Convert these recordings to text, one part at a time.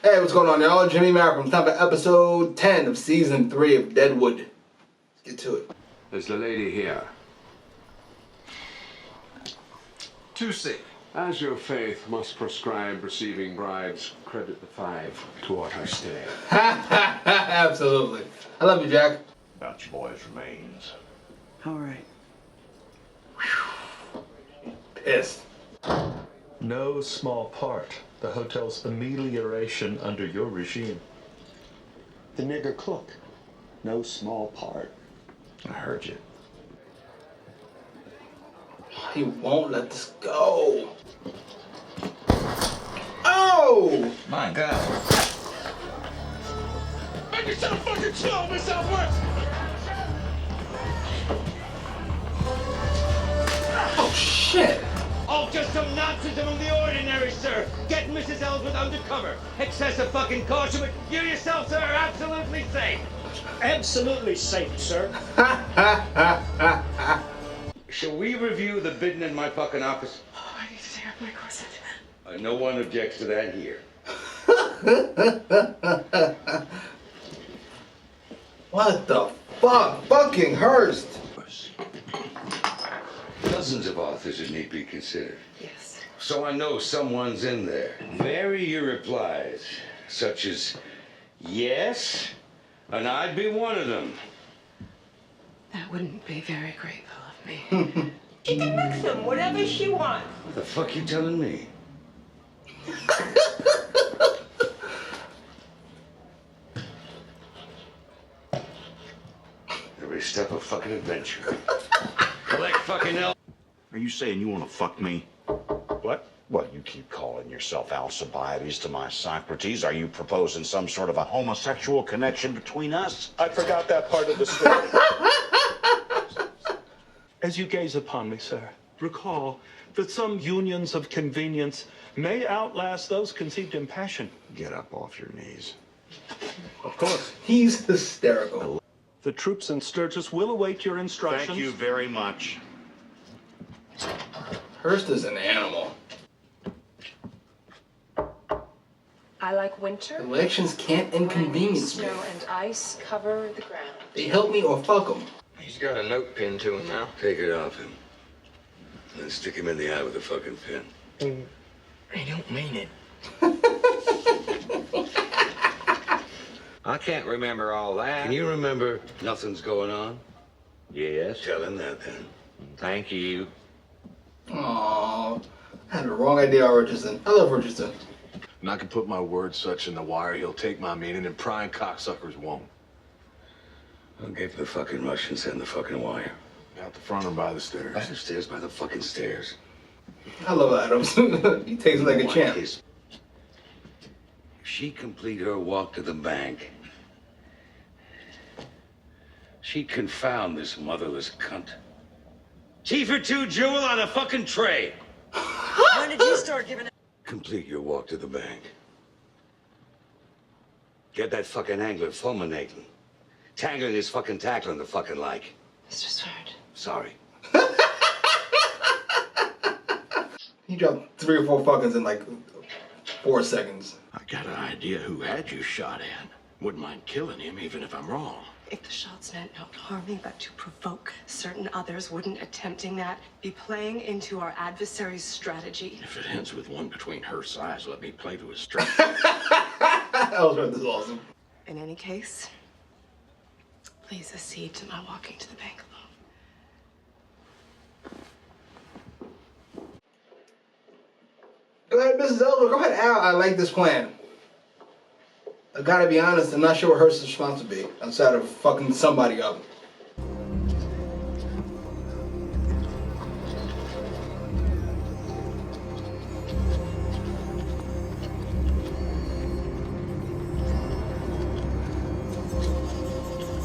Hey, what's going on, y'all? Jimmy Malcolm. It's time for episode 10 of season 3 of Deadwood. Let's get to it. There's the lady here. 2C. As your faith must prescribe receiving bribes, credit the 5 toward her stay. Absolutely. I love you, Jack. About your boy's remains. All right. Pissed. No small part. The hotel's amelioration under your regime. The nigger cook. No small part. I heard you. He won't let this go. Oh! My God. Make yourself fucking chill, Miss Southwest! Oh, shit. Oh, just some nonsense among the ordinary, sir. Get Mrs. Ellsworth undercover. Excessive fucking caution, but you yourself, sir, are absolutely safe. Absolutely safe, sir. Shall we review the bidding in my fucking office? Oh, I need to take off my corset. No one objects to that here. What the fuck? Fucking Hurst. Dozens of authors that need to be considered. Yes. So I know someone's in there. Vary your replies, such as, yes, and I'd be one of them. That wouldn't be very grateful of me. She can mix them, whatever she wants. What the fuck you telling me? Every step a fucking adventure. Collect fucking hell. Are you saying you want to fuck me? What? Well, you keep calling yourself Alcibiades to my Socrates. Are you proposing some sort of a homosexual connection between us? I forgot that part of the story. As you gaze upon me, sir, recall that some unions of convenience may outlast those conceived in passion. Get up off your knees. Of course. He's hysterical. The troops in Sturgis will await your instructions. Thank you very much. Hurst is an animal. I like winter. Elections can't inconvenience me. Snow and ice cover the ground. They help me or fuck them. He's got a note pinned to him now. Take it off him. And stick him in the eye with a fucking pin. I don't mean it. I can't remember all that. Can you remember nothing's going on? Yes. Tell him that then. Thank you. Aww. I had the wrong idea on Richardson. I love Richardson. And I can put my words such in the wire, he'll take my meaning, and prying cocksuckers won't. I'll give the fucking Russians in the fucking wire. Out the front or by the stairs? By the stairs, by the fucking stairs. I love Adams. He takes it like a champ. If she complete her walk to the bank, she'd confound this motherless cunt. Tea for two, Jewel, on a fucking tray. When did you start giving it? Complete your walk to the bank. Get that fucking angler fulminating. Tangling his fucking tackling the fucking like. Mr. Stewart. Sorry. He dropped 3 or 4 fuckings in like 4 seconds. I got an idea who had you shot at. Wouldn't mind killing him even if I'm wrong. If the shots meant not harming but to provoke certain others, wouldn't attempting that be playing into our adversary's strategy? If it ends with one between her size, let me play to his strength. Ellsworth is awesome. In any case, please accede to my walking to the bank alone. Go ahead, Mrs. Ellsworth. Go ahead, Al. I like this plan. I gotta be honest, I'm not sure what Hurst's response would be outside of fucking somebody up.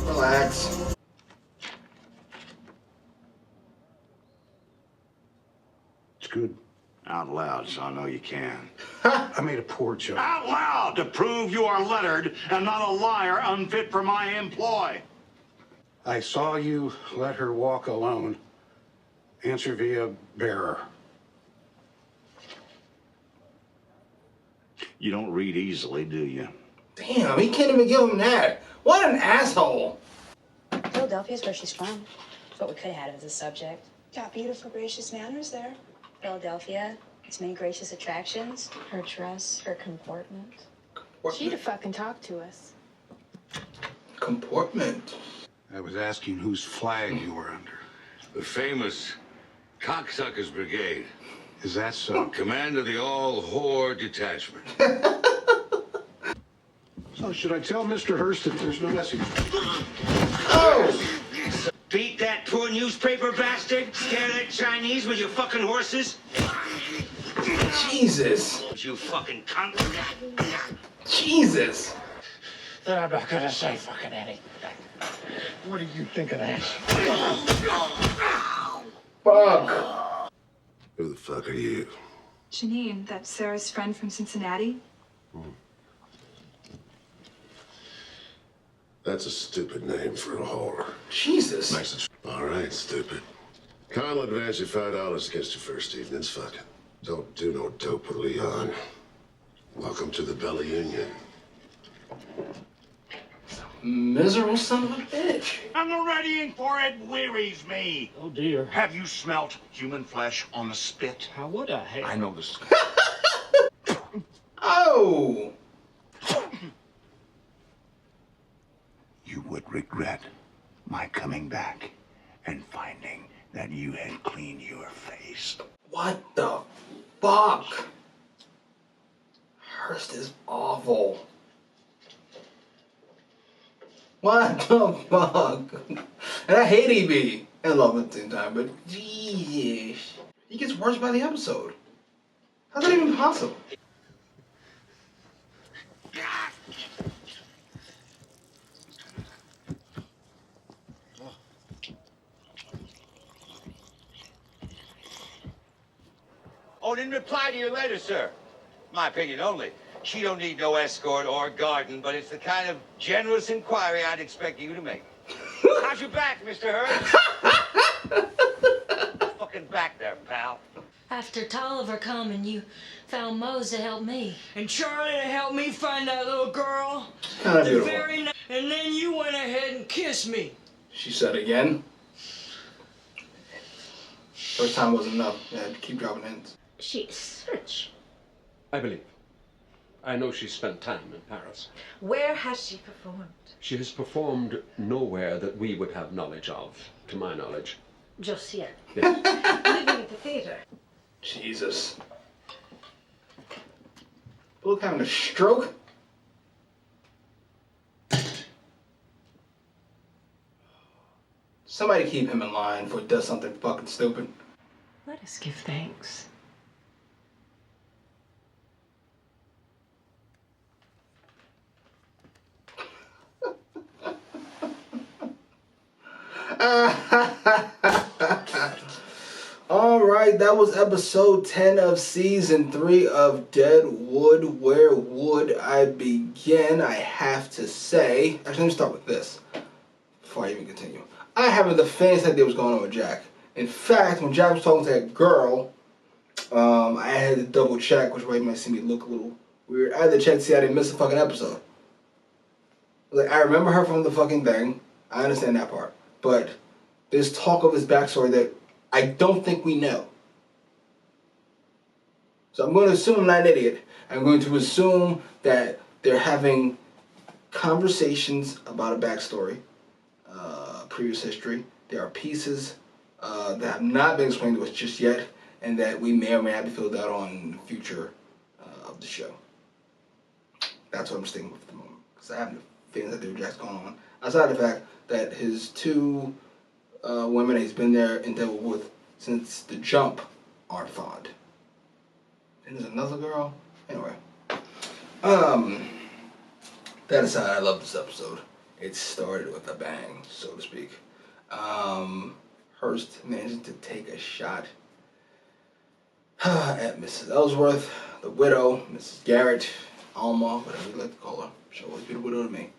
Relax. It's good. Out loud, so I know you can. I made a poor joke. Out loud to prove you are lettered and not a liar unfit for my employ. I saw you let her walk alone. Answer via bearer. You don't read easily, do you? Damn, he can't even give him that. What an asshole. Philadelphia's where she's from. That's what we could have had as a subject. Got beautiful, gracious manners there. Philadelphia, its many gracious attractions. Her dress, her comportment. She'd have fucking talked to us. Comportment. I was asking whose flag you were under. The famous Cocksuckers Brigade. Is that so? Command of the all-whore detachment. So should I tell Mr. Hurst that there's no message? Oh! Beat that poor newspaper bastard? Scare that Chinese with your fucking horses? Jesus. You fucking cunt. Jesus. Then I'm not gonna say fucking anything. What do you think of that? Fuck. Who the fuck are you? Janine, that's Sarah's friend from Cincinnati. That's a stupid name for a whore. Jesus. Nice. All right, stupid. Kyle will advance you $5 against your first evening's fucking. Don't do no dope with Leon. Welcome to the Bella Union. Miserable son of a bitch. I'm not readying for it. Wearies me. Oh, dear. Have you smelt human flesh on the spit? How would I have? I know this. Oh. You would regret my coming back and finding that you had cleaned your face. What the fuck? Hurst is awful. What the fuck? And I hate EB. And love him at the same time, but Jesus. He gets worse by the episode. How's that even possible? Oh, in reply to your letter, sir. My opinion only. She don't need no escort or garden, but it's the kind of generous inquiry I'd expect you to make. How's your back, Mr. Hurd? Fucking back there, pal. After Tolliver come and you found Mose to help me. And Charlie to help me find that little girl. Kind of The beautiful. very night. And then you went ahead and kissed me. She said again. First time wasn't enough. Yeah, keep dropping hints. She's rich. I believe. I know she spent time in Paris. Where has she performed? She has performed nowhere that we would have knowledge of, to my knowledge. Just yet. Yes. Living at the theater. Jesus. Look, having a stroke? Somebody keep him in line before he does something fucking stupid. Let us give thanks. All right, that was episode 10 of season 3 of Deadwood. Where would I begin? I have to say, actually, let me start with this before I even continue. I haven't the faintest idea what's going on with Jack. In fact, when Jack was talking to that girl, I had to double check, which way you might see me look a little weird. I had to check to see I didn't miss a fucking episode. Like, I remember her from the fucking thing. I understand that part. But there's talk of his backstory that I don't think we know. So I'm going to assume I'm not an idiot. I'm going to assume that they're having conversations about a backstory, previous history. There are pieces that have not been explained to us just yet, and that we may or may not be filled out on in the future of the show. That's what I'm sticking with at the moment, because I have no feeling that there's Jack's going on. Outside of the fact that his two women that he's been there in Deadwood with since the jump aren't fond. And there's another girl. Anyway. That aside, I love this episode. It started with a bang, so to speak. Hurst managing to take a shot at Mrs. Ellsworth, the widow, Mrs. Garrett, Alma, whatever you like to call her. She'll always be the widow to me.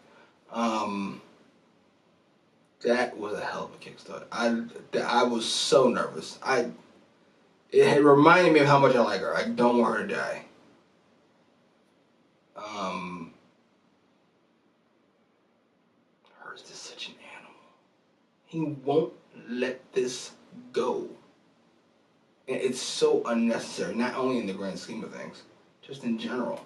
That was a hell of a kickstart. I was so nervous. It had reminded me of how much I like her. I don't want her to die. Hurst is such an animal. He won't let this go. And it's so unnecessary, not only in the grand scheme of things, just in general.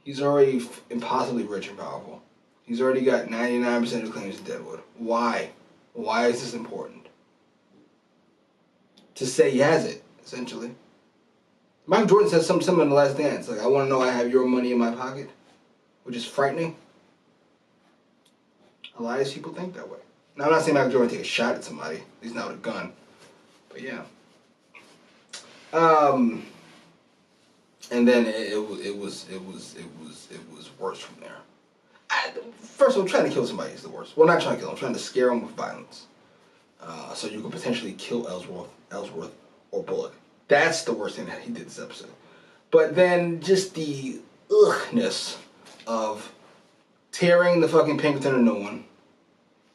He's already impossibly rich and powerful. He's already got 99% of the claims in Deadwood. Why? Why is this important? To say he has it, essentially. Michael Jordan says something similar in The Last Dance. Like, I want to know I have your money in my pocket. Which is frightening. A lot of people think that way. Now, I'm not saying Michael Jordan take a shot at somebody. He's not with a gun. But yeah. And then it was worse from there. First of all, trying to kill somebody is the worst. Well, not trying to kill him. Trying to scare him with violence. So you could potentially kill Ellsworth or Bullock. That's the worst thing that he did this episode. But then just the ughness of tearing the fucking Pinkerton a new one,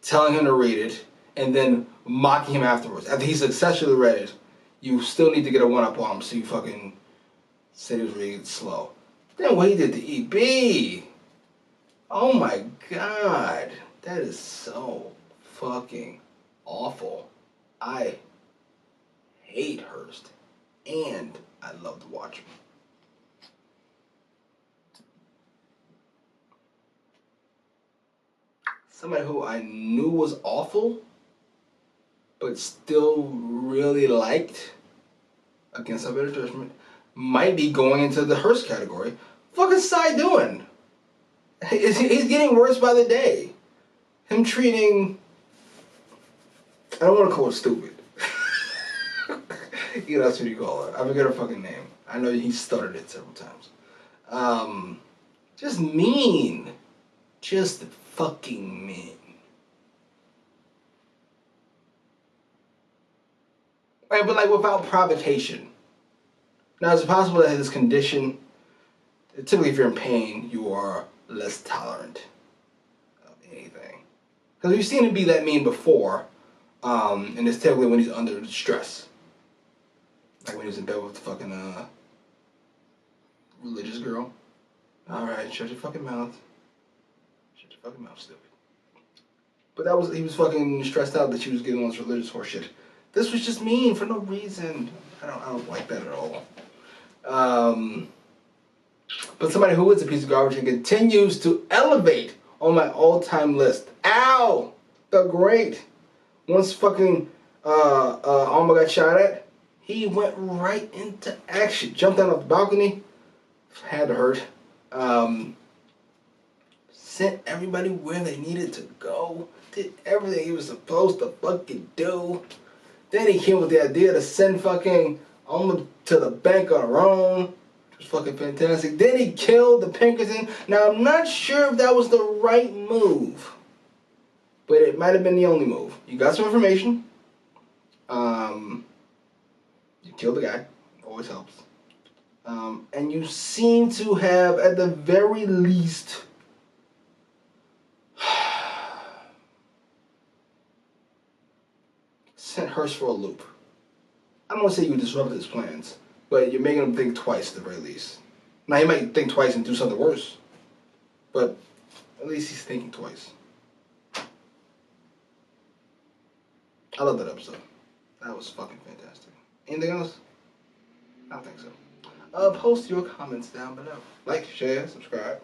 telling him to read it, and then mocking him afterwards. After he successfully read it, you still need to get a one-up on him, so you fucking said he was reading it slow. Then what he did to EB. Oh my god. That is so fucking awful. I hate Hurst. And I love to watch him. Somebody who I knew was awful, but still really liked, against a better judgment, might be going into the Hurst category. What is Cy doing? He's getting worse by the day. Him treating, I don't want to call her stupid. You know, that's what you call her. I forget her fucking name. I know he stuttered it several times. Just mean. Just fucking mean. Right, but like without provocation. Now, is it possible that this condition, typically if you're in pain, you are less tolerant of anything? Because we've seen him be that mean before, and it's typically when he's under stress. Like when he was in bed with the fucking religious girl. Alright, shut your fucking mouth. Shut your fucking mouth, stupid. But he was fucking stressed out that she was getting on this religious horse shit. This was just mean for no reason. I don't like that at all. But somebody who is a piece of garbage and continues to elevate on my all-time list. Ow! The Great. Once fucking Alma got shot at, he went right into action. Jumped down off the balcony. Had to hurt. Sent everybody where they needed to go. Did everything he was supposed to fucking do. Then he came with the idea to send fucking Alma to the bank on her own. Which was fucking fantastic. Then he killed the Pinkerton. Now, I'm not sure if that was the right move. But it might have been the only move. You got some information. You killed the guy. Always helps. And you seem to have, at the very least, sent Hurst for a loop. I don't want to say you disrupted his plans, but you're making him think twice at the very least. Now, he might think twice and do something worse, but at least he's thinking twice. I love that episode. That was fucking fantastic. Anything else? I don't think so. Post your comments down below. Like, share, subscribe.